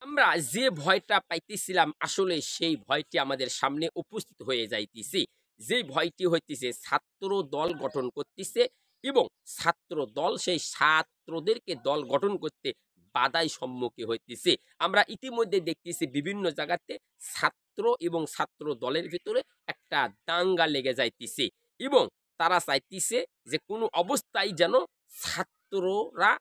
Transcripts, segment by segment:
আমরা যে ভয়টা পাইতেছিলাম আসলে সেই ভয়টি আমাদের সামনে উপস্থিত হয়ে যাইতেছে। যে ভয়টি হইতেছে ছাত্র দল গঠন করতেছে এবং ছাত্র দল সেই ছাত্রদেরকে দল গঠন করতে বাধায় সম্মুখী হইতেছে। আমরা ইতিমধ্যে দেখতেছি বিভিন্ন জায়গাতে ছাত্র এবং ছাত্র দলের ভিতরে একটা দাঙ্গা লেগে যাইতেছে এবং তারা চাইতেছে যে কোনো অবস্থায় যেন ছাত্ররা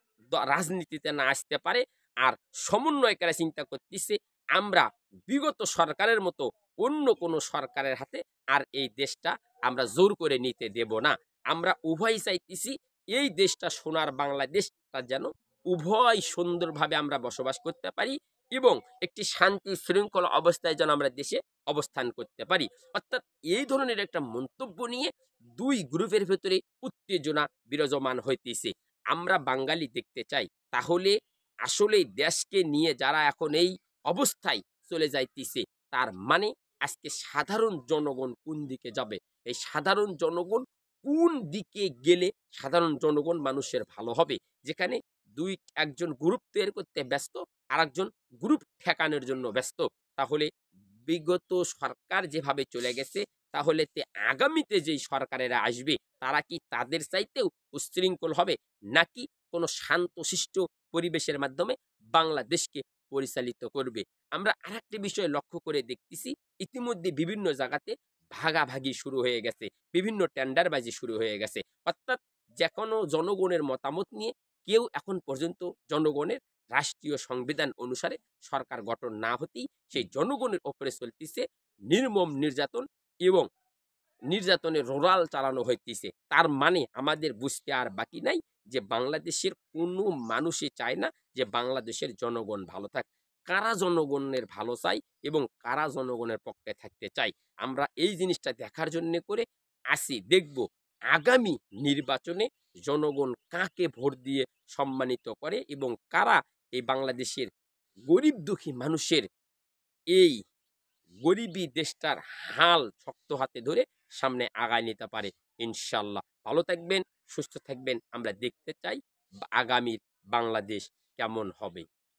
রাজনীতিতে না আসতে পারে। আর সমন্বয়কারী চিন্তা করতেছে আমরা বিগত সরকারের মতো অন্য কোনো সরকারের হাতে আর এই দেশটা আমরা জোর করে নিতে দেব না। আমরা উভয় চাইতেছি এই দেশটা সোনার বাংলাদেশটা যেন উভয় সুন্দরভাবে আমরা বসবাস করতে পারি এবং একটি শান্তি শৃঙ্খলা অবস্থায় যেন আমরা দেশে অবস্থান করতে পারি। অর্থাৎ এই ধরনের একটা মন্তব্য নিয়ে দুই গ্রুপের ভেতরে উত্তেজনা বিরাজমান হইতেছে। আমরা বাঙালি দেখতে চাই তাহলে আসলেই দেশকে নিয়ে যারা এখন এই অবস্থায় চলে যাইতেছে তার মানে আজকে সাধারণ জনগণ কোন দিকে যাবে? এই সাধারণ জনগণ কোন দিকে গেলে সাধারণ জনগণ মানুষের ভালো হবে? যেখানে একজন গ্রুপ তৈরি করতে ব্যস্ত, আরেকজন গ্রুপ ঠেকানোর জন্য ব্যস্ত। তাহলে বিগত সরকার যেভাবে চলে গেছে তাহলে আগামীতে যেই সরকারেরা আসবে তারা কি তাদের চাইতেও উচ্ছৃঙ্খল হবে? নাকি কোনো শান্তশিষ্ট পরিবেশের মাধ্যমে বাংলাদেশকে পরিচালিত করবে? আমরা আরেকটি বিষয় লক্ষ্য করে দেখতেছি ইতিমধ্যে বিভিন্ন জায়গাতে ভাগাভাগি শুরু হয়ে গেছে, বিভিন্ন টেন্ডারবাজি শুরু হয়ে গেছে। অর্থাৎ যেকোনো জনগণের মতামত নিয়ে কেউ এখন পর্যন্ত জনগণের রাষ্ট্রীয় সংবিধান অনুসারে সরকার গঠন না হতেই সেই জনগণের ওপরে চলতেছে নির্মম নির্যাতন এবং নির্যাতনের রোরাল চালানো হইতেছে। তার মানে আমাদের বুঝতে আর বাকি নাই যে বাংলাদেশের কোনো মানুষই চায় না যে বাংলাদেশের জনগণ ভালো থাক। কারা জনগণের ভালো চায় এবং কারা জনগণের পক্ষে থাকতে চায় আমরা এই জিনিসটা দেখার জন্য করে আসি দেখব আগামী নির্বাচনে জনগণ কাকে ভোট দিয়ে সম্মানিত করে এবং কারা এই বাংলাদেশের গরিব দুঃখী মানুষের এই গরিবী দেশটার হাল শক্ত হাতে ধরে সামনে আগায় নিতে পারে। ইনশাল্লাহ ভালো থাকবেন, সুস্থ থাকবেন। আমরা দেখতে চাই আগামীর বাংলাদেশ কেমন হবে।